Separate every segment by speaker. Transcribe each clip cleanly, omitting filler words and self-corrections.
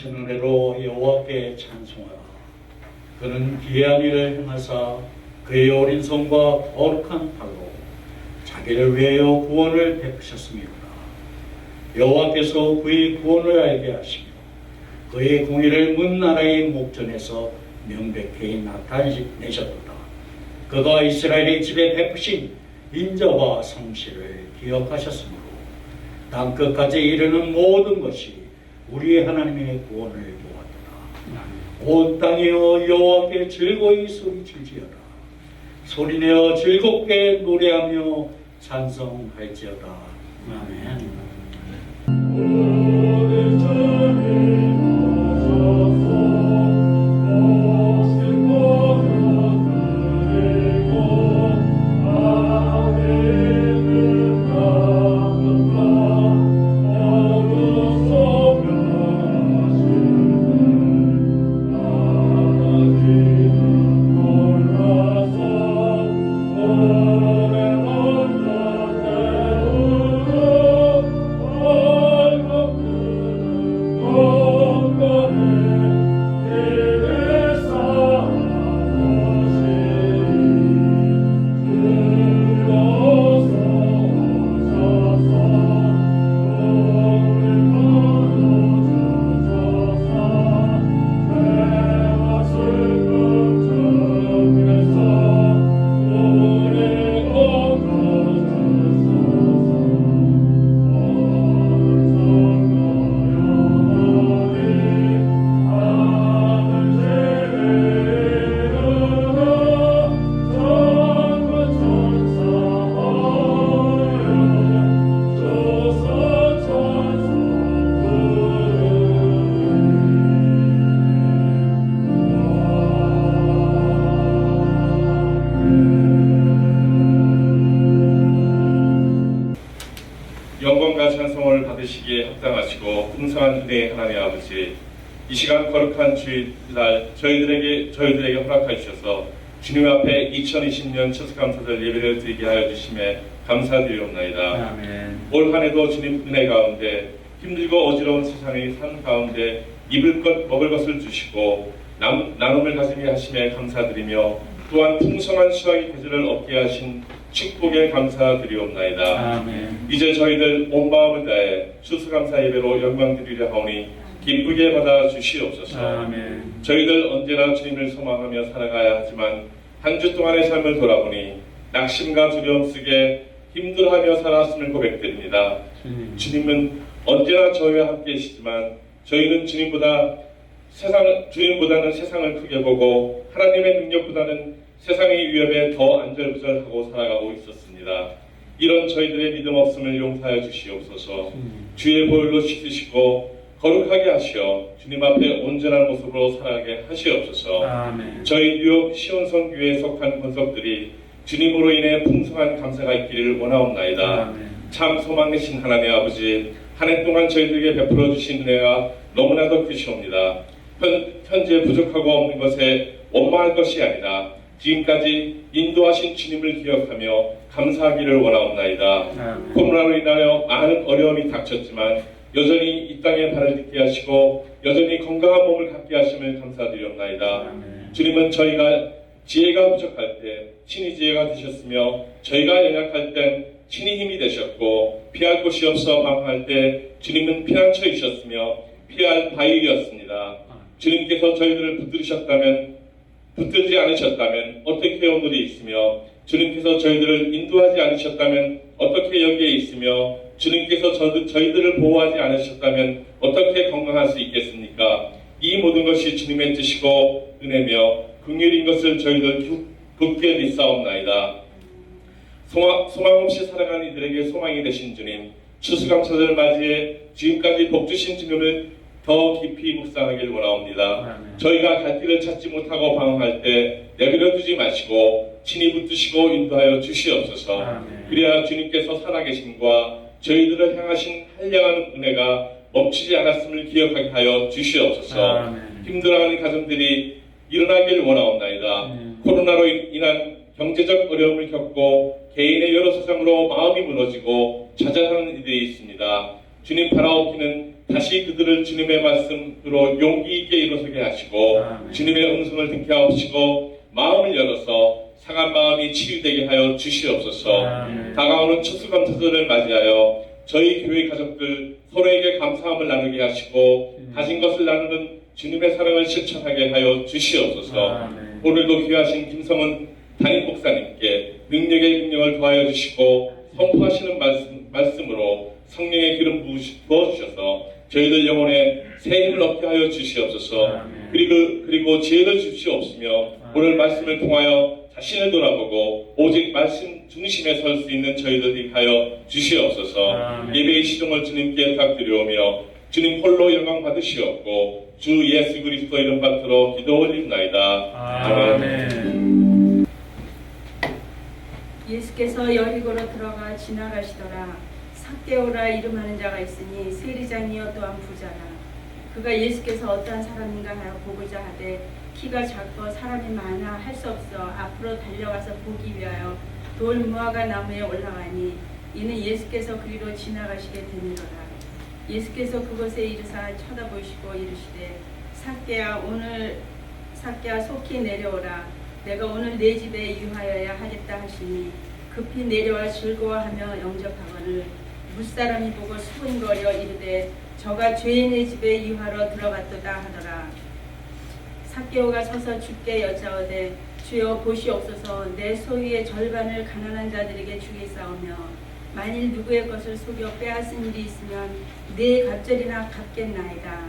Speaker 1: 은혜로 여호와께 찬송하라. 그는 귀한 일을 행하사 그의 어린 손과 거룩한 팔로 자기를 위하여 구원을 베푸셨습니다. 여호와께서 그의 구원을 알게 하시며 그의 공의를 문 나라의 목전에서 명백히 나타내셨도다. 그가 이스라엘의 집에 베푸신 인자와 성실을 기억하셨으므로 땅끝까지 이르는 모든 것이 우리의 하나님의 구원을 보았도다. 온 땅이여 여호와께 즐거이 소리칠지어다. 소리내어 즐겁게 노래하며 찬송할지어다. 아멘.
Speaker 2: 영광과 찬송을 받으시기에 합당하시고 풍성한 은혜의 하나님 아버지, 이 시간 거룩한 주일날 저희들에게 허락해 주셔서 주님 앞에 2020년 추수감사절 예배를 드리게 하여 주심에 감사드리옵나이다.
Speaker 1: 아멘.
Speaker 2: 올 한해도 주님 은혜 가운데 힘들고 어지러운 세상의 삶 가운데 입을 것 먹을 것을 주시고 나눔을 가지게 하심에 감사드리며 또한 풍성한 수확의 계절을 얻게 하신 축복에 감사드리옵나이다.
Speaker 1: 아멘.
Speaker 2: 이제 저희들 온 마음을 다해 추수감사 예배로 영광드리려 하오니 기쁘게 받아 주시옵소서.
Speaker 1: 아멘.
Speaker 2: 저희들 언제나 주님을 소망하며 살아가야 하지만 한 주 동안의 삶을 돌아보니 낙심과 두려움 속에 힘들어하며 살았음을 고백드립니다. 주님은 언제나 저희와 함께 계시지만 저희는 주님보다는 세상을 크게 보고 하나님의 능력보다는 세상의 위협에 더 안절부절하고 살아가고 있었습니다. 이런 저희들의 믿음 없음을 용서하여 주시옵소서. 주의 보혈로 씻으시고 거룩하게 하시어 주님 앞에 온전한 모습으로 살아가게 하시옵소서.
Speaker 1: 아멘.
Speaker 2: 저희 뉴욕 시온성 교회에 속한 권속들이 주님으로 인해 풍성한 감사가 있기를 원하옵나이다.
Speaker 1: 아멘.
Speaker 2: 참 소망이신 하나님 아버지, 한 해 동안 저희들에게 베풀어 주신 은혜가 너무나도 크시옵니다. 현재 부족하고 없는 것에 원망할 것이 아니라 지금까지 인도하신 주님을 기억하며 감사하기를 원하옵나이다.
Speaker 1: 아멘.
Speaker 2: 코로나로 인하여 많은 어려움이 닥쳤지만 여전히 이 땅에 발을 딛게 하시고 여전히 건강한 몸을 갖게 하심을 감사드리옵나이다.
Speaker 1: 아멘.
Speaker 2: 주님은 저희가 지혜가 부족할 때 친히 지혜가 되셨으며 저희가 연약할 땐 친히 힘이 되셨고 피할 곳이 없어 방황할 때 주님은 피난처이셨으며 피할 바위였습니다. 주님께서 저희들을 붙들지 않으셨다면 어떻게 오늘이 있으며 주님께서 저희들을 인도하지 않으셨다면 어떻게 여기에 있으며 주님께서 저희들을 보호하지 않으셨다면 어떻게 건강할 수 있겠습니까? 이 모든 것이 주님의 뜻이고 은혜며 긍휼인 것을 저희들 굳게 믿사옵나이다. 소망 없이 살아가는 이들에게 소망이 되신 주님, 추수감사절을 맞이해 지금까지 복 주신 주님을 더 깊이 묵상하길 원하옵니다.
Speaker 1: 아멘.
Speaker 2: 저희가 갈 길을 찾지 못하고 방황할 때 내버려 두지 마시고 친히 붙드시고 인도하여 주시옵소서.
Speaker 1: 아멘.
Speaker 2: 그래야 주님께서 살아계심과 저희들을 향하신 한량한 은혜가 멈추지 않았음을 기억하게 하여 주시옵소서.
Speaker 1: 아멘.
Speaker 2: 힘들어하는 가정들이 일어나길 원하옵나이다. 코로나로 인한 경제적 어려움을 겪고 개인의 여러 사정으로 마음이 무너지고 좌절하는 이들이 있습니다. 주님 바라옵기는 다시 그들을 주님의 말씀으로 용기 있게 일어서게 하시고 주님의 음성을 듣게 하시고 마음을 열어서 상한 마음이 치유되게 하여 주시옵소서. 다가오는 추수감사절을 맞이하여 저희 교회 가족들 서로에게 감사함을 나누게 하시고 가진 것을 나누는 주님의 사랑을 실천하게 하여 주시옵소서. 오늘도 귀하신 김성은 담임 목사님께 능력의 능력을 더하여 주시고 선포하시는 말씀으로 성령의 기름 부어주셔서 저희들 영혼에 새 힘을 얻게 하여 주시옵소서. 그리고 지혜를 주시옵시며 오늘 말씀을 통하여 자신을 돌아보고 오직 말씀 중심에 설 수 있는 저희들이 하여 주시옵소서. 예배의 시종을 주님께 부탁드리오며 주님 홀로 영광 받으시옵고 주 예수 그리스도 이름 받들어 기도 올립나이다. 아멘.
Speaker 3: 예수께서 여리고로 들어가 지나가시더라. 삭개오라 이름하는 자가 있으니 세리장이요 또한 부자라. 그가 예수께서 어떠한 사람인가 하여 보고자 하되 키가 작고 사람이 많아 할 수 없어 앞으로 달려가서 보기 위하여 돌 무화과 나무에 올라가니 이는 예수께서 그리로 지나가시게 되니로라. 예수께서 그곳에 이르사 쳐다보시고 이르시되 삭개야 속히 내려오라. 내가 오늘 내 집에 유하여야 하겠다 하시니 급히 내려와 즐거워하며 영접하거늘 무사람이 보고 수군거려 이르되 저가 죄인의 집에 유하러 들어갔도다 하더라. 삭개오가 서서 주께 여짜오되 주여 보시옵소서. 내 소유의 절반을 가난한 자들에게 주겠사오며 만일 누구의 것을 속여 빼앗은 일이 있으면 네 갑절이나 갚겠나이다.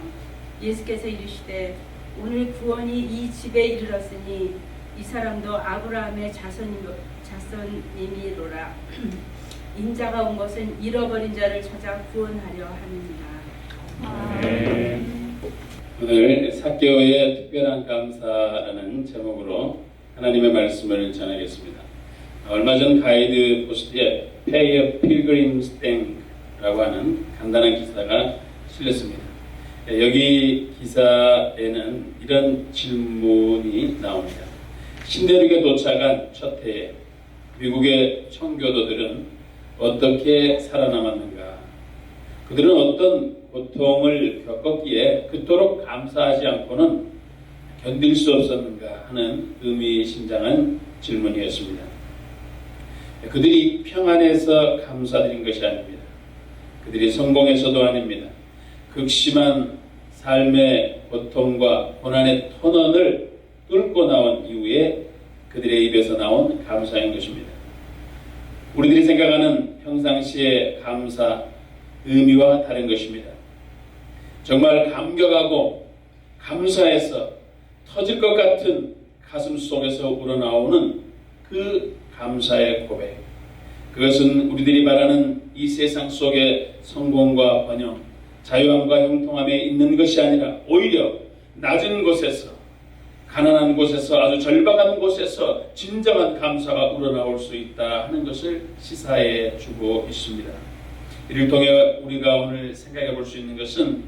Speaker 3: 예수께서 이르시되 오늘 구원이 이 집에 이르렀으니 이 사람도 아브라함의 자손이미로라. 인자가 온 것은 잃어버린 자를 찾아 구원하려 함이니라.
Speaker 4: 오늘 삭개오의 특별한 감사라는 제목으로 하나님의 말씀을 전하겠습니다. 얼마 전 가이드 포스트에 Pay a Pilgrim's Thank라고 하는 간단한 기사가 실렸습니다. 여기 기사에는 이런 질문이 나옵니다. 신대륙에 도착한 첫 해에 미국의 청교도들은 어떻게 살아남았는가? 그들은 어떤 고통을 겪었기에 그토록 감사하지 않고는 견딜 수 없었는가 하는 의미심장한 질문이었습니다. 그들이 평안해서 감사드린 것이 아닙니다. 그들이 성공해서도 아닙니다. 극심한 삶의 고통과 고난의 터널을 뚫고 나온 이후에 그들의 입에서 나온 감사인 것입니다. 우리들이 생각하는 평상시의 감사 의미와 다른 것입니다. 정말 감격하고 감사해서 터질 것 같은 가슴 속에서 우러나오는 그 감사의 고백. 그것은 우리들이 말하는 이 세상 속의 성공과 번영, 자유함과 형통함에 있는 것이 아니라 오히려 낮은 곳에서, 가난한 곳에서, 아주 절박한 곳에서 진정한 감사가 우러나올 수 있다 하는 것을 시사해 주고 있습니다. 이를 통해 우리가 오늘 생각해 볼 수 있는 것은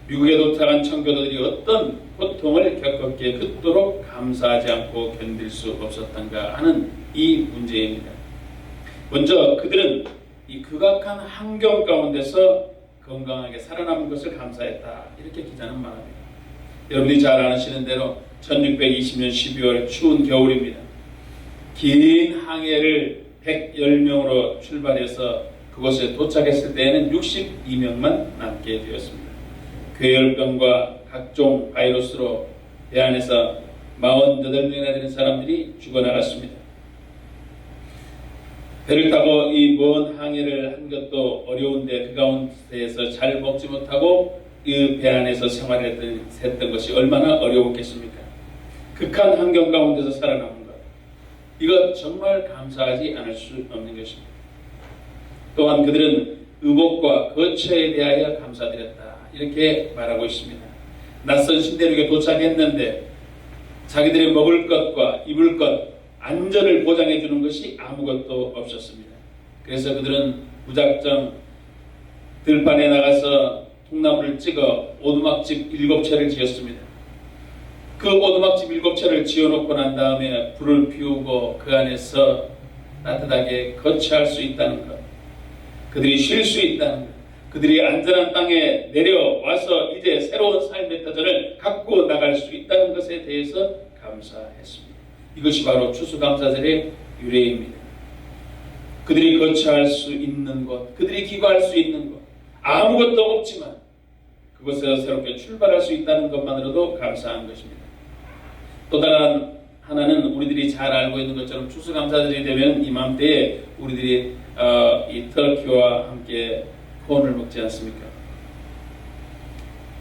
Speaker 4: 미국에 도착한 청교도들이 어떤 고통을 겪었기에 그토록 감사하지 않고 견딜 수 없었던가 하는 이 문제입니다. 먼저 그들은 이 극악한 환경 가운데서 건강하게 살아남은 것을 감사했다. 이렇게 기자는 말합니다. 여러분이 잘 아시는 대로 1620년 12월 추운 겨울입니다. 긴 항해를 110명으로 출발해서 그곳에 도착했을 때에는 62명만 남게 되었습니다. 괴열병과 각종 바이러스로 배 안에서 48명이나 되는 사람들이 죽어나갔습니다. 배를 타고 이 먼 항해를 한 것도 어려운데 그 가운데에서 잘 먹지 못하고 그 배 안에서 생활했던 것이 얼마나 어려웠겠습니까? 극한 환경 가운데서 살아남은 것. 이것 정말 감사하지 않을 수 없는 것입니다. 또한 그들은 의복과 거처에 대하여 감사드렸다. 이렇게 말하고 있습니다. 낯선 신대륙에 도착했는데 자기들의 먹을 것과 입을 것, 안전을 보장해 주는 것이 아무것도 없었습니다. 그래서 그들은 무작정 들판에 나가서 통나무를 찍어 오두막집 7채를 지었습니다. 그 오두막집 7채를 지어놓고 난 다음에 불을 피우고 그 안에서 따뜻하게 거처할 수 있다는 것, 그들이 쉴 수 있다는 것, 그들이 안전한 땅에 내려와서 이제 새로운 삶의 터전을 갖고 나갈 수 있다는 것에 대해서 감사했습니다. 이것이 바로 추수감사절의 유래입니다. 그들이 거처할 수 있는 곳, 그들이 기거할 수 있는 곳, 아무것도 없지만 그곳에서 새롭게 출발할 수 있다는 것만으로도 감사한 것입니다. 또 다른 하나는 우리들이 잘 알고 있는 것처럼 추수감사절이 되면 이맘때에 우리들이 이 터키와 함께 콘을 먹지 않습니까?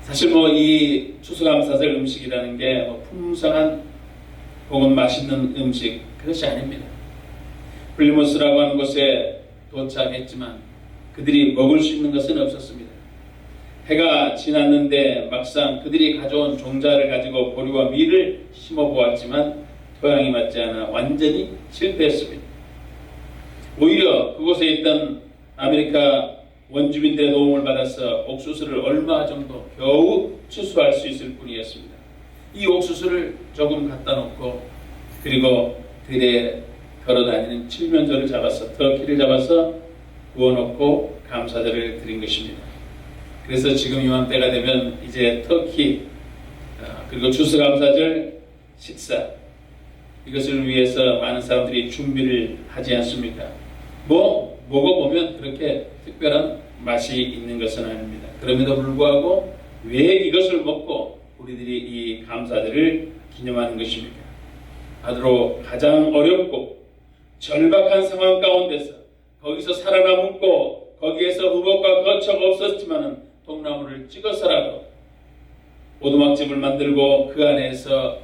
Speaker 4: 사실 이 추수감사절 음식이라는 게 풍성한 혹은 맛있는 음식 그것이 아닙니다. 플리모스라고 하는 곳에 도착했지만 그들이 먹을 수 있는 것은 없었습니다. 해가 지났는데 막상 그들이 가져온 종자를 가지고 보리와 밀을 심어보았지만 토양이 맞지 않아 완전히 실패했습니다. 오히려 그곳에 있던 아메리카 원주민들의 도움을 받아서 옥수수를 얼마 정도 겨우 추수할 수 있을 뿐이었습니다. 이 옥수수를 조금 갖다 놓고 그리고 들에 걸어다니는 칠면조를 잡아서 터키를 잡아서 구워놓고 감사절을 드린 것입니다. 그래서 지금 이맘때가 되면 이제 터키 그리고 추수감사절 식사 이것을 위해서 많은 사람들이 준비를 하지 않습니까? 먹어보면 그렇게 특별한 맛이 있는 것은 아닙니다. 그럼에도 불구하고 왜 이것을 먹고 우리들이 이 감사절을 기념하는 것입니까? 바로 가장 어렵고 절박한 상황 가운데서 거기서 살아남고 거기에서 의복과 거처가 없었지만은 통나무를 찍어서라도 오두막집을 만들고 그 안에서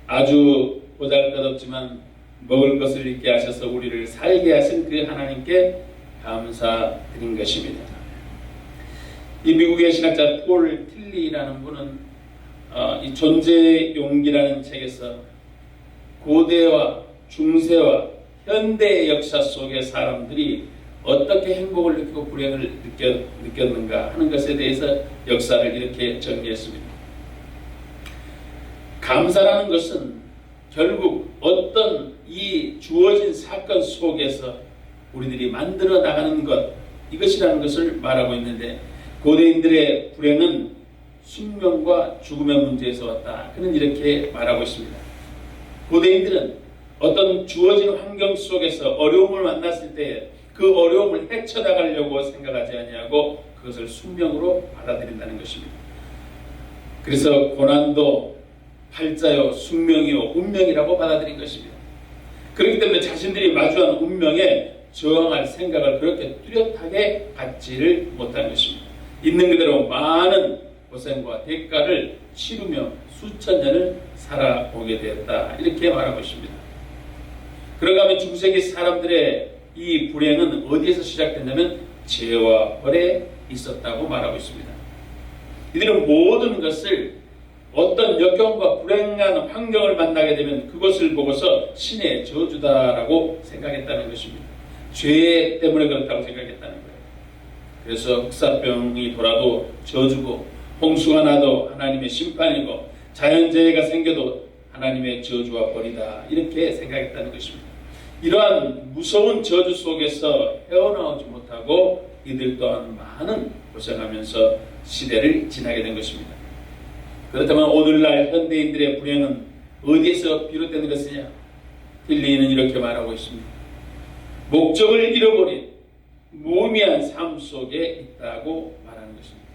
Speaker 4: 아주 보잘것없지만 먹을 것을 있게 하셔서 우리를 살게 하신 그 하나님께 감사드린 것입니다. 이 미국의 신학자 폴 틸리라는 분은 이 존재의 용기라는 책에서 고대와 중세와 현대의 역사 속의 사람들이 어떻게 행복을 느끼고 불행을 느꼈는가 하는 것에 대해서 역사를 이렇게 정리했습니다. 감사라는 것은 결국 어떤 이 주어진 사건 속에서 우리들이 만들어 나가는 것 이것이라는 것을 말하고 있는데 고대인들의 불행은 숙명과 죽음의 문제에서 왔다. 그는 이렇게 말하고 있습니다. 고대인들은 어떤 주어진 환경 속에서 어려움을 만났을 때 그 어려움을 헤쳐나가려고 생각하지 아니하고 그것을 숙명으로 받아들인다는 것입니다. 그래서 고난도 팔자요, 숙명이요, 운명이라고 받아들인 것입니다. 그렇기 때문에 자신들이 마주한 운명에 저항할 생각을 그렇게 뚜렷하게 갖지를 못한 것입니다. 있는 그대로 많은 고생과 대가를 치르며 수천 년을 살아오게 되었다. 이렇게 말하고 있습니다. 그런가 하면 중세기 사람들의 이 불행은 어디에서 시작됐냐면 죄와 벌에 있었다고 말하고 있습니다. 이들은 모든 것을 어떤 역경과 불행한 환경을 만나게 되면 그것을 보고서 신의 저주다라고 생각했다는 것입니다. 죄 때문에 그렇다고 생각했다는 거예요. 그래서 흑사병이 돌아도 저주고 홍수가 나도 하나님의 심판이고 자연재해가 생겨도 하나님의 저주와 벌이다 이렇게 생각했다는 것입니다. 이러한 무서운 저주 속에서 헤어나오지 못하고 이들 또한 많은 고생하면서 시대를 지나게 된 것입니다. 그렇다면 오늘날 현대인들의 불행은 어디에서 비롯되는 것이냐? 틸리는 이렇게 말하고 있습니다. 목적을 잃어버린 무의미한 삶 속에 있다고 말하는 것입니다.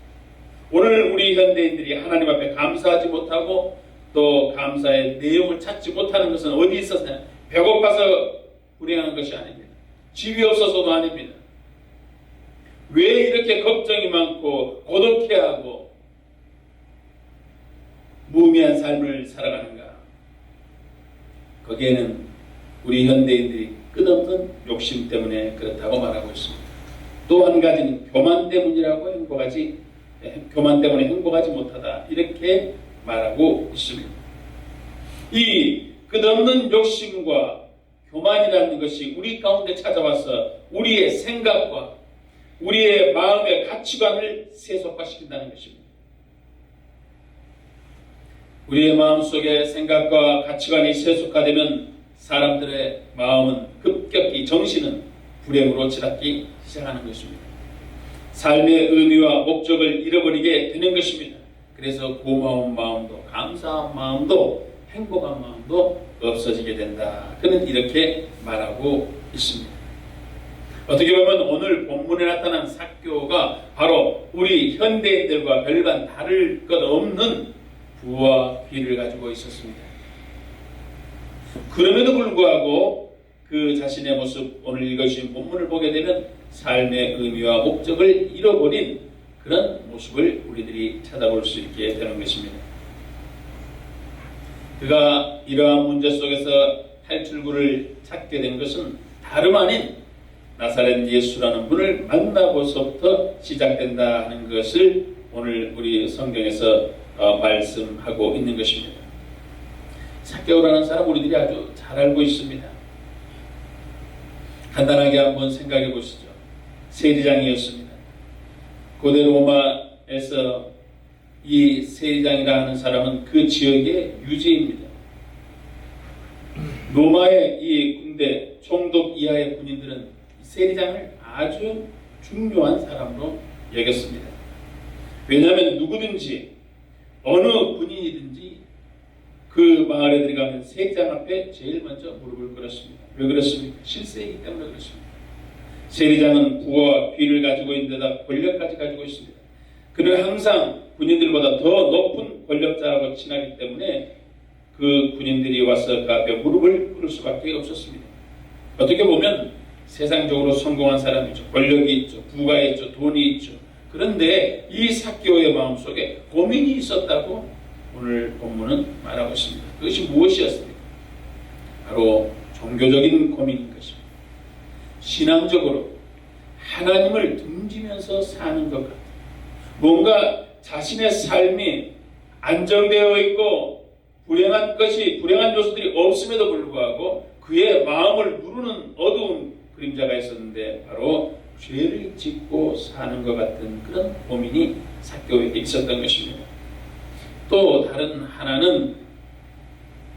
Speaker 4: 오늘 우리 현대인들이 하나님 앞에 감사하지 못하고 또 감사의 내용을 찾지 못하는 것은 어디 있었냐? 배고파서 불행한 것이 아닙니다. 집이 없어서도 아닙니다. 왜 이렇게 걱정이 많고 고독해하고 무의미한 삶을 살아가는가? 거기에는 우리 현대인들이 끝없는 욕심 때문에 그렇다고 말하고 있습니다. 또 한 가지는 교만 때문이라고 교만 때문에 행복하지 못하다 이렇게 말하고 있습니다. 이 끝없는 욕심과 교만이라는 것이 우리 가운데 찾아와서 우리의 생각과 우리의 마음의 가치관을 세속화시킨다는 것입니다. 우리의 마음속에 생각과 가치관이 세속화되면 사람들의 마음은 급격히 정신은 불행으로 치닫기 시작하는 것입니다. 삶의 의미와 목적을 잃어버리게 되는 것입니다. 그래서 고마운 마음도, 감사한 마음도, 행복한 마음도 없어지게 된다. 그는 이렇게 말하고 있습니다. 어떻게 보면 오늘 본문에 나타난 삭개오가 바로 우리 현대인들과 별반 다를 것 없는 부와 귀를 가지고 있었습니다. 그럼에도 불구하고 그 자신의 모습, 오늘 읽어주신 본문을 보게 되면 삶의 의미와 목적을 잃어버린 그런 모습을 우리들이 찾아볼 수 있게 되는 것입니다. 그가 이러한 문제 속에서 탈출구를 찾게 된 것은 다름 아닌 나사렛 예수라는 분을 만나고서부터 시작된다 하는 것을 오늘 우리 성경에서 말씀하고 있는 것입니다. 삭개오라는 사람 우리들이 아주 잘 알고 있습니다. 간단하게 한번 생각해 보시죠. 세리장이었습니다. 고대 로마에서 이 세리장이라 하는 사람은 그 지역의 유지입니다. 로마의 이 군대 총독 이하의 군인들은 세리장을 아주 중요한 사람으로 여겼습니다. 왜냐하면 누구든지 어느 군인이든지 그 마을에 들어가면 세리장 앞에 제일 먼저 무릎을 꿇었습니다. 왜 그렇습니까? 실세이기 때문에 그렇습니다. 세리장은 부와 귀를 가지고 있는데다 권력까지 가지고 있습니다. 그는 항상 군인들보다 더 높은 권력자라고 친하기 때문에 그 군인들이 와서 그 앞에 무릎을 꿇을 수밖에 없었습니다. 어떻게 보면 세상적으로 성공한 사람이 있죠. 권력이 있죠. 부가 있죠. 돈이 있죠. 그런데 이 삭개오의 마음속에 고민이 있었다고 오늘 본문은 말하고 있습니다. 그것이 무엇이었습니까? 바로 종교적인 고민인 것입니다. 신앙적으로 하나님을 등지면서 사는 것 같아요. 뭔가 자신의 삶이 안정되어 있고 불행한 요소들이 없음에도 불구하고 그의 마음을 누르는 어두운 그림자가 있었는데 바로 죄를 짓고 사는 것 같은 그런 고민이 삭개오에게 있었던 것입니다. 또 다른 하나는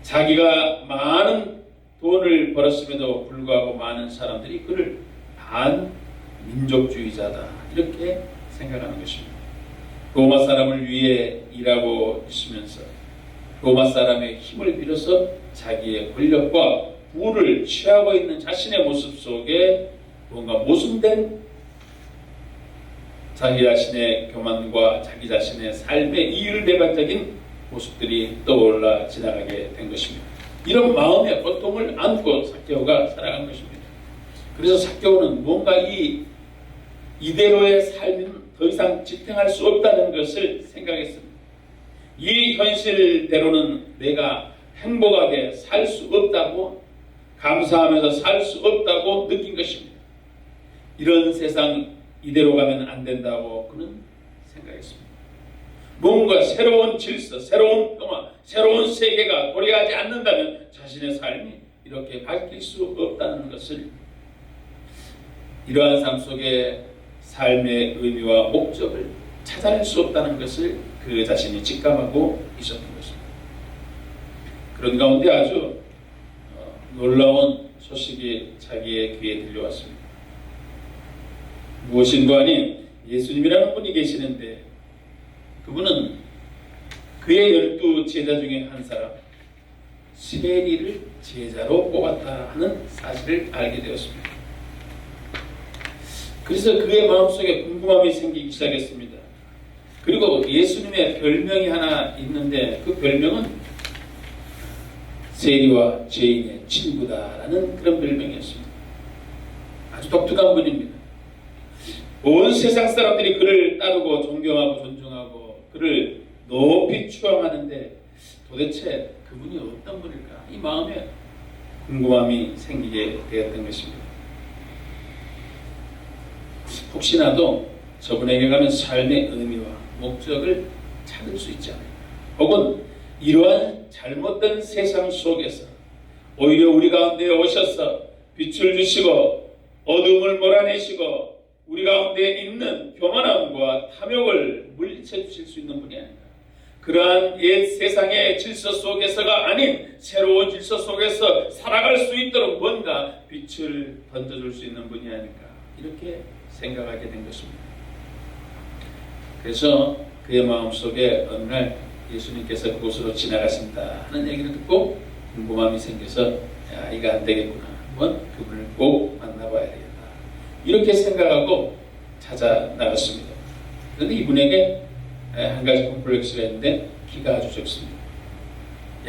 Speaker 4: 자기가 많은 돈을 벌었음에도 불구하고 많은 사람들이 그를 반민족주의자다 이렇게 생각하는 것입니다. 로마 사람을 위해 일하고 있으면서 로마 사람의 힘을 빌어서 자기의 권력과 부를 취하고 있는 자신의 모습 속에 뭔가 모순된 자기 자신의 교만과 자기 자신의 삶의 이율배반적인 모습들이 떠올라 지나가게 된 것입니다. 이런 마음의 고통을 안고 삭개오가 살아간 것입니다. 그래서 삭개오는 뭔가 이대로의 삶은 더 이상 지탱할 수 없다는 것을 생각했습니다. 이 현실대로는 내가 행복하게 살 수 없다고 감사하면서 살 수 없다고 느낀 것입니다. 이런 세상 이대로 가면 안 된다고 그는 생각했습니다. 뭔가 새로운 질서, 새로운 평화, 새로운 세계가 도래하지 않는다면 자신의 삶이 이렇게 바뀔 수 없다는 것을, 이러한 삶 속에 삶의 의미와 목적을 찾아낼 수 없다는 것을 그 자신이 직감하고 있었던 것입니다. 그런 가운데 아주 놀라운 소식이 자기의 귀에 들려왔습니다. 무엇인가 아닌 예수님이라는 분이 계시는데 그분은 그의 12 제자 중에 한 사람 세리를 제자로 뽑았다 하는 사실을 알게 되었습니다. 그래서 그의 마음속에 궁금함이 생기기 시작했습니다. 그리고 예수님의 별명이 하나 있는데 그 별명은 세리와 죄인의 친구다라는 그런 별명이었습니다. 아주 독특한 분입니다. 온 세상 사람들이 그를 따르고 존경하고 존중하고 그를 높이 추앙하는데 도대체 그분이 어떤 분일까? 이 마음에 궁금함이 생기게 되었던 것입니다. 혹시나도 저분에게 가면 삶의 의미와 목적을 찾을 수 있지 않을까? 혹은 이러한 잘못된 세상 속에서 오히려 우리 가운데 오셔서 빛을 주시고 어둠을 몰아내시고 우리 가운데 있는 교만함과 탐욕을 물리쳐 주실 수 있는 분이 아닌가. 그러한 옛 세상의 질서 속에서가 아닌 새로운 질서 속에서 살아갈 수 있도록 뭔가 빛을 던져줄 수 있는 분이 아닌가. 이렇게 생각하게 된 것입니다. 그래서 그의 마음속에 어느 날 예수님께서 그곳으로 지나가신다 하는 얘기를 듣고 궁금함이 생겨서 야, 이거 안 되겠구나. 한번 그분을 꼭 만나봐야 되겠다. 이렇게 생각하고 찾아 나갔습니다. 그런데 이분에게 한 가지 콤플렉스가 있는데 키가 아주 적습니다.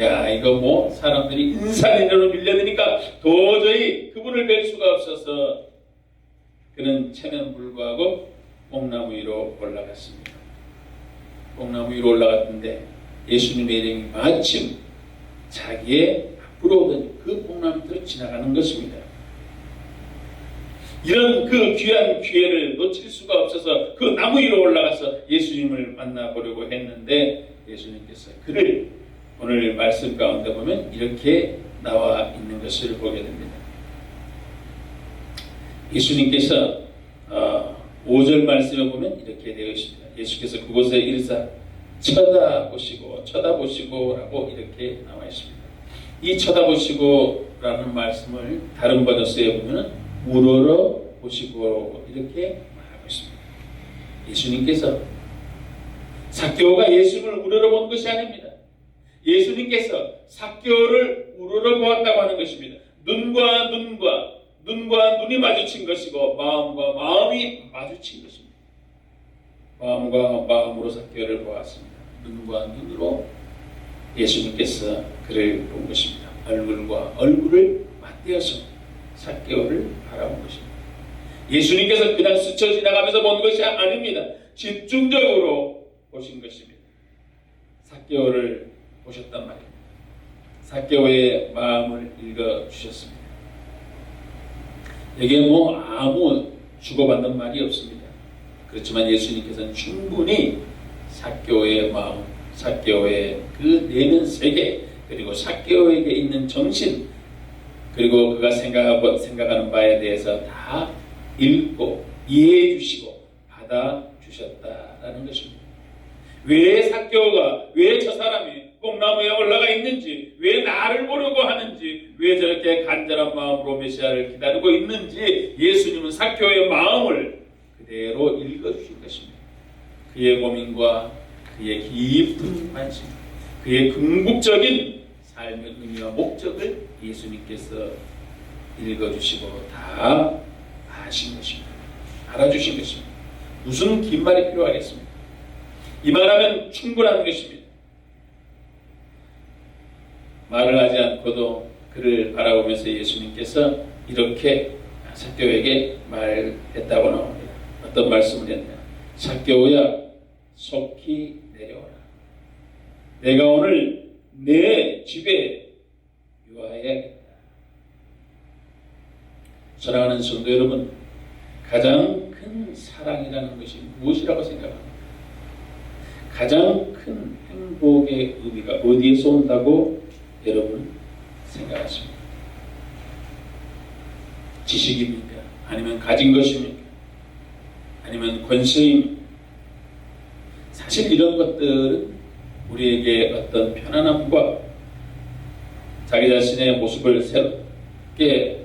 Speaker 4: 야, 이거 뭐 사람들이 인산인해로 밀려드니까 도저히 그분을 뵐 수가 없어서 그는 체면 불구하고 뽕나무 위로 올라갔습니다. 뽕나무 위로 올라갔는데 예수님의 이름이 마침 자기의 앞으로 오던 그 뽕나무 밑으로 지나가는 것입니다. 이런 그 귀한 기회를 놓칠 수가 없어서 그 나무 위로 올라가서 예수님을 만나보려고 했는데 예수님께서 그를 오늘 말씀 가운데 보면 이렇게 나와 있는 것을 보게 됩니다. 예수님께서 5절 말씀에 보면 이렇게 되어 있습니다. 예수께서 그곳에 이르사 쳐다보시고 라고 이렇게 나와 있습니다. 이 쳐다보시고 라는 말씀을 다른 번역서에 보면 우러러 보시고 이렇게 말하고 있습니다. 예수님께서 삭개오가 예수님을 우러러 본 것이 아닙니다. 예수님께서 삭개오를 우러러 보았다고 하는 것입니다. 눈과 눈이 마주친 것이고 마음과 마음이 마주친 것입니다. 마음과 마음으로 삭개오를 보았습니다. 눈과 눈으로 예수님께서 그를 본 것입니다. 얼굴과 얼굴을 맞대어서 삭개오를 바라본 것입니다. 예수님께서 그냥 스쳐 지나가면서 본 것이 아닙니다. 집중적으로 보신 것입니다. 삭개오를 보셨단 말입니다. 삭개오의 마음을 읽어주셨습니다. 여기에 뭐 아무 주고받는 말이 없습니다. 그렇지만 예수님께서는 충분히 삭개오의 마음, 삭개오의 그 내면 세계, 그리고 삭개오에게 있는 정신, 그리고 그가 생각하는 바에 대해서 다 읽고 이해해 주시고 받아 주셨다라는 것입니다. 왜 삭개오가, 왜 저 사람이 뽕나무에 올라가 있는지, 왜 나를 보려고 하는지, 왜 저렇게 간절한 마음으로 메시아를 기다리고 있는지 예수님은 삭개오의 마음을 그대로 읽어주신 것입니다. 그의 고민과 그의 깊은 관심, 그의 궁극적인 삶의 의미와 목적을 예수님께서 읽어주시고 다 아신 것입니다. 알아주신 것입니다. 무슨 긴 말이 필요하겠습니까? 이 말하면 충분한 것입니다. 말을 하지 않고도 그를 바라보면서 예수님께서 이렇게 삭개오에게 말했다고 나옵니다. 어떤 말씀을 했냐? 삭개오야, 속히 내려오라. 내가 오늘 내 집에 유하여야겠다. 사랑하는 성도 여러분, 가장 큰 사랑이라는 것이 무엇이라고 생각합니까? 가장 큰 행복의 의미가 어디에서 온다고 여러분 생각하십니까? 지식입니까? 아니면 가진 것입니까? 아니면 권세입니까? 사실 이런 것들은 우리에게 어떤 편안함과 자기 자신의 모습을 새롭게,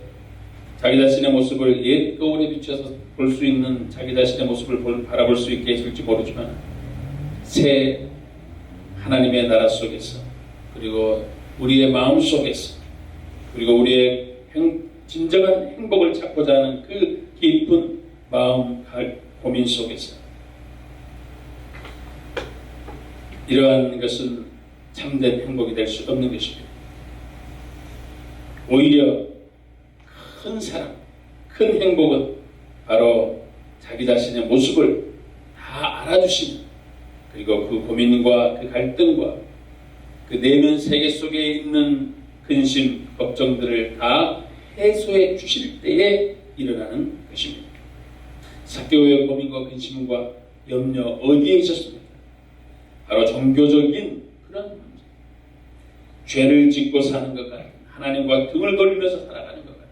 Speaker 4: 자기 자신의 모습을 옛 거울에 비춰서 볼 수 있는 자기 자신의 모습을 바라볼 수 있게 해줄지 모르지만 새 하나님의 나라 속에서, 그리고 우리의 마음 속에서, 그리고 우리의 진정한 행복을 찾고자 하는 그 깊은 마음 고민 속에서 이러한 것은 참된 행복이 될 수 없는 것입니다. 오히려 큰 사랑, 큰 행복은 바로 자기 자신의 모습을 다 알아주시는, 그리고 그 고민과 그 갈등과 그 내면 세계 속에 있는 근심, 걱정들을 다 해소해 주실 때에 일어나는 것입니다. 삭개오의 고민과 근심과 염려 어디에 있었습니까? 바로 종교적인 그런 문제, 죄를 짓고 사는 것 같은, 하나님과 등을 돌리면서 살아가는 것 같은,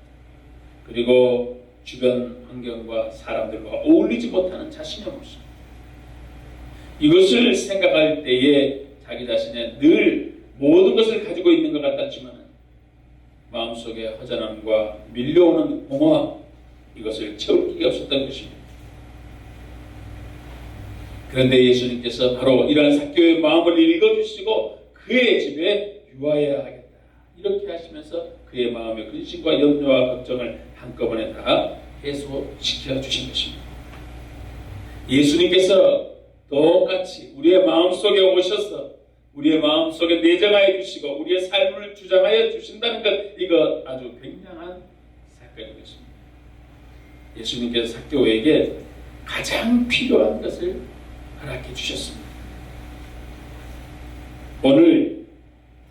Speaker 4: 그리고 주변 환경과 사람들과 어울리지 못하는 자신의 모습, 이것을 생각할 때에 자기 자신의 늘 모든 것을 가지고 있는 것 같았지만 마음속에 허전함과 밀려오는 공허함, 이것을 채울 길이 없었던 것입니다. 그런데 예수님께서 바로 이러한 삭개오의 마음을 읽어주시고 그의 집에 유하여야 하겠다. 이렇게 하시면서 그의 마음의 근심과 염려와 걱정을 한꺼번에 다 해소시켜 주신 것입니다. 예수님께서 똑같이 우리의 마음속에 오셔서 우리의 마음속에 내정하여 주시고 우리의 삶을 주장하여 주신다는 것, 이거 아주 굉장한 사건인 것입니다. 예수님께서 삭개오에게 가장 필요한 것을 허락해 주셨습니다. 오늘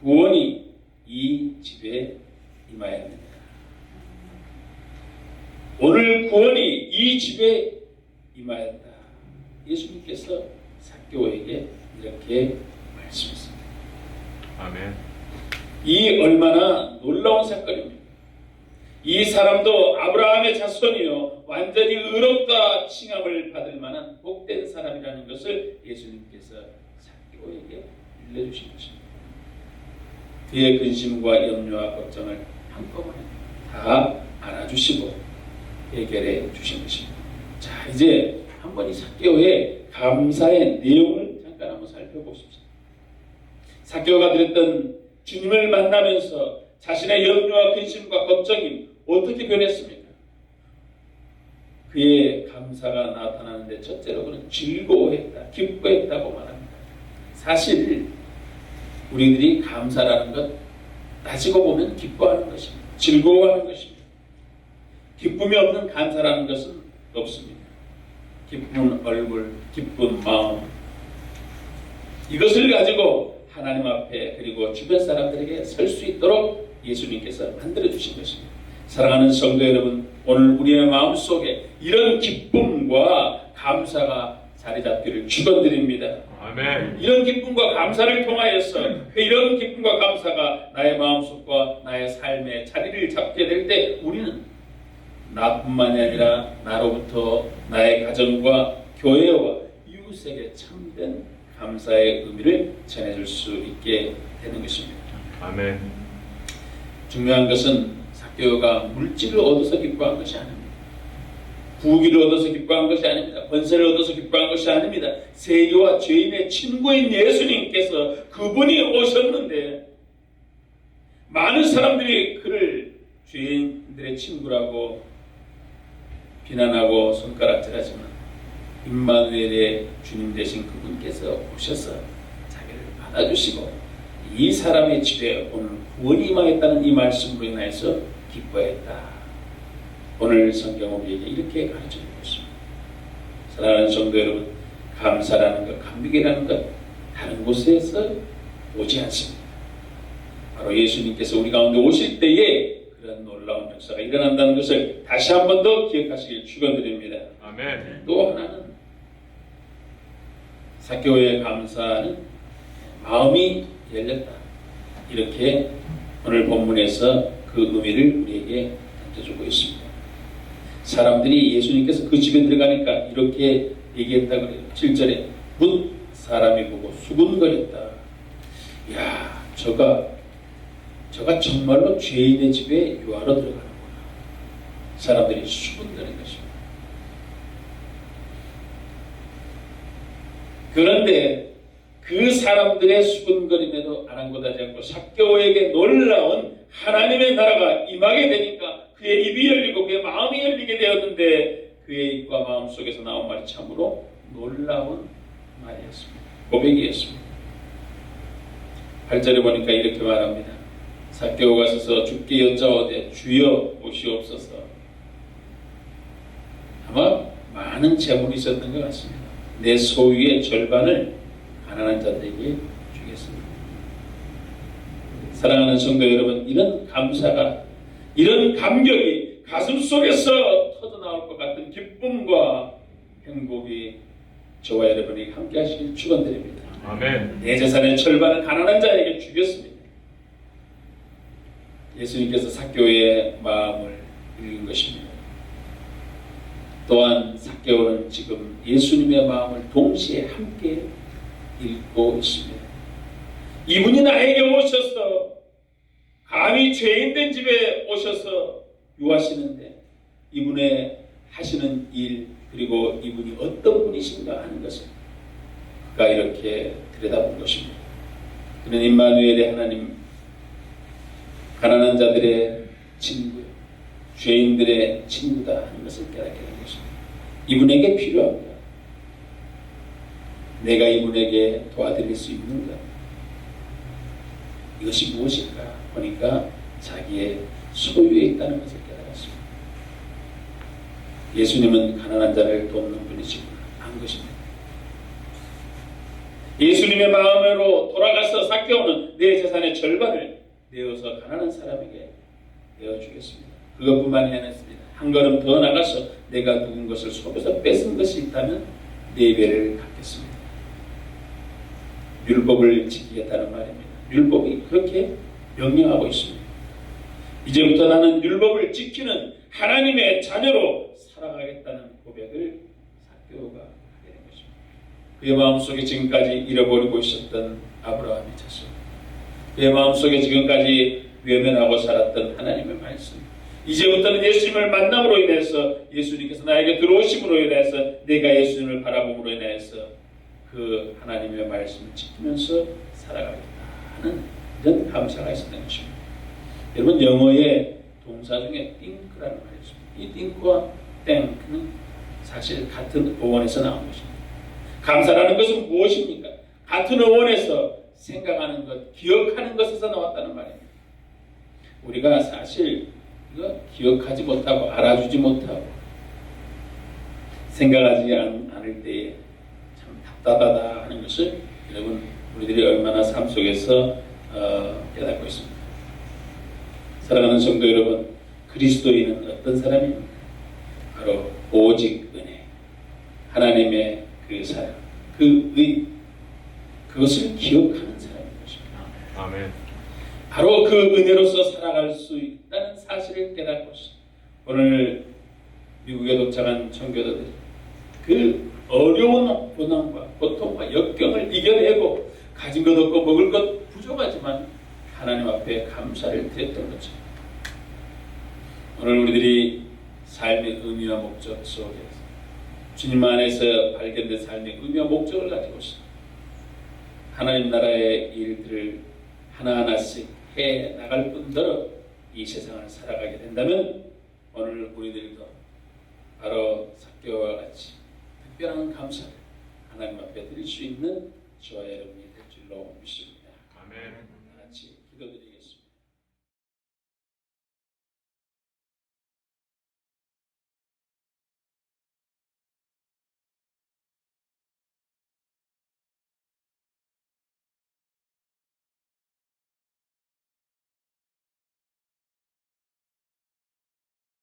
Speaker 4: 구원이 이 집에 임하였느니라. 오늘 구원이 이 집에 임하였다. 예수님께서 삭개오에게 이렇게 말씀했습니다.
Speaker 5: 아멘.
Speaker 4: 이 얼마나 놀라운 사건입니다. 이 사람도 아브라함의 자손이요 완전히 의롭다 칭함을 받을 만한 복된 사람이라는 것을 예수님께서 삭개오에게 일러주신 것입니다. 그의 근심과 염려와 걱정을 한꺼번에 다 알아주시고 해결해 주신 것입니다. 자, 이제 한번 이 삭개오의 감사의 내용을 잠깐 한번 살펴보십시오. 삭개오가 드렸던 주님을 만나면서 자신의 염려와 근심과 걱정이 어떻게 변했습니까? 그의 감사가 나타나는데 첫째로 그는 즐거워했다, 기뻐했다고 말합니다. 사실 우리들이 감사라는 것 따지고 보면 기뻐하는 것입니다. 즐거워하는 것입니다. 기쁨이 없는 감사라는 것은 없습니다. 기쁜 얼굴, 기쁜 마음, 이것을 가지고 하나님 앞에 그리고 주변 사람들에게 설 수 있도록 예수님께서 만들어주신 것입니다. 사랑하는 성도 여러분, 오늘 우리의 마음속에 이런 기쁨과 감사가 자리 잡기를 축원드립니다.
Speaker 5: 아멘.
Speaker 4: 이런 기쁨과 감사를 통하여서 이런 기쁨과 감사가 나의 마음속과 나의 삶에 자리를 잡게 될 때 우리는 나뿐만이 아니라 나로부터 나의 가정과 교회와 이웃에게 참된 감사의 의미를 전해줄 수 있게 되는 것입니다.
Speaker 5: 아멘.
Speaker 4: 중요한 것은 삭개오가 물질을 얻어서 기뻐한 것이 아닙니다. 부귀를 얻어서 기뻐한 것이 아닙니다. 권세를 얻어서 기뻐한 것이 아닙니다. 세리와 죄인의 친구인 예수님께서 그분이 오셨는데 많은 사람들이 그를 죄인들의 친구라고 비난하고 손가락질하지만 임마누엘의 주님 되신 그분께서 오셔서 자기를 받아주시고 이 사람의 집에 오늘 구원이 임하였다는 이 말씀으로 인해서 기뻐했다. 오늘 성경은 우리에게 이렇게 가르쳐주고 있습니다. 사랑하는 성도 여러분, 감사라는 것, 감격이라는 것 다른 곳에서 오지 않습니다. 바로 예수님께서 우리 가운데 오실 때에 그런 놀라운 역사가 일어난다는 것을 다시 한 번 더 기억하시길 축원드립니다.
Speaker 5: 아멘.
Speaker 4: 또 하나는 삭개오의 감사는 마음이 열렸다. 이렇게 오늘 본문에서 그 의미를 우리에게 던져주고 있습니다. 사람들이 예수님께서 그 집에 들어가니까 이렇게 얘기했다고 그래요. 7절에 문 사람이 보고 수군거렸다. 야, 저가 정말로 죄인의 집에 유하러 들어가는구나. 사람들이 수군거린 것입니다. 그런데 그 사람들의 수군거림에도 아랑곳하지 않고 삭개오에게 놀라운 하나님의 나라가 임하게 되니까 그의 입이 열리고 그의 마음이 열리게 되었는데 그의 입과 마음 속에서 나온 말이 참으로 놀라운 말이었습니다. 고백이었습니다. 8절에 보니까 이렇게 말합니다. 삭개오가 서서 주께 여짜오되 주여 오시옵소서. 아마 많은 재물이 있었던 것 같습니다. 내 소유의 절반을 가난한 자들에게 주겠습니다. 사랑하는 성도 여러분, 이런 감사가, 이런 감격이 가슴 속에서 터져나올 것 같은 기쁨과 행복이 저와 여러분이 함께 하시길 축원드립니다.
Speaker 5: 아멘.
Speaker 4: 내 재산의 절반을 가난한 자에게 주겠습니다. 예수님께서 삭개오의 마음을 읽은 것입니다. 또한 삭개오는 지금 예수님의 마음을 동시에 함께 읽고 있습니다. 이분이 나에게 오셔서 감히 죄인된 집에 오셔서 유하시는데 이분의 하시는 일 그리고 이분이 어떤 분이신가 하는 것을 이렇게 들여다본 것입니다. 그는 임마누엘의 하나님, 가난한 자들의 친구요, 죄인들의 친구다 하는 것을 깨닫게 된 것입니다. 이분에게 필요합니다. 내가 이분에게 도와드릴 수 있는가? 이것이 무엇인가 보니까 자기의 소유에 있다는 것을 깨달았습니다. 예수님은 가난한 자를 돕는 분이시구나 한 것입니다. 예수님의 마음으로 돌아가서 삭개오는 내 재산의 절반을 내어서 가난한 사람에게 내어주겠습니다. 그것뿐만이 아니었습니다. 한 걸음 더 나가서 내가 누군 것을 속여서 뺏은 것이 있다면 4배를 갚겠습니다. 율법을 지키겠다는 말입니다. 율법이 그렇게 명령하고 있습니다. 이제부터 나는 율법을 지키는 하나님의 자녀로 살아가겠다는 고백을 삭개오가 하게 된 것입니다. 그의 마음속에 지금까지 잃어버리고 있었던 아브라함의 자손, 그의 마음속에 지금까지 외면하고 살았던 하나님의 말씀, 이제부터는 예수님을 만남으로 인해서, 예수님께서 나에게 들어오심으로 인해서, 내가 예수님을 바라봄으로 인해서 그 하나님의 말씀을 지키면서 살아가겠다 하는 이런 감사가 있었던 것입니다. 여러분, 영어의 동사 중에 think라는 말이 있습니다. 이 think와 thank는 사실 같은 어원에서 나온 것입니다. 감사라는 것은 무엇입니까? 같은 어원에서 생각하는 것, 기억하는 것에서 나왔다는 말입니다. 우리가 사실 이거 기억하지 못하고 알아주지 못하고 생각하지 않을 때에 참 답답하다 하는 것을 여러분, 우리들이 얼마나 삶 속에서 깨닫고 있습니다. 사랑하는 성도 여러분, 그리스도인은 어떤 사람입니까? 바로 오직 은혜, 하나님의 그 사랑, 그 의, 그것을 기억하는 사람인 것입니다.
Speaker 5: 아멘.
Speaker 4: 바로 그 은혜로서 살아갈 수 있다는 사실을 깨닫고서 오늘 미국에 도착한 청교도들이 그 어려운 고난과 고통과 역경을 이겨내고 가진 것 없고 먹을 것 부족하지만 하나님 앞에 감사를 드렸던 거죠. 오늘 우리들이 삶의 의미와 목적 속에서 주님 안에서 발견된 삶의 의미와 목적을 가지고서 하나님 나라의 일들을 하나하나씩 해 나갈 뿐더러 이 세상을 살아가게 된다면 오늘 우리들도 바로 삭개오와 같이 특별한 감사를 하나님 앞에 드릴 수 있는 저와 여러분이 될 줄로 믿습니다.
Speaker 5: 아멘.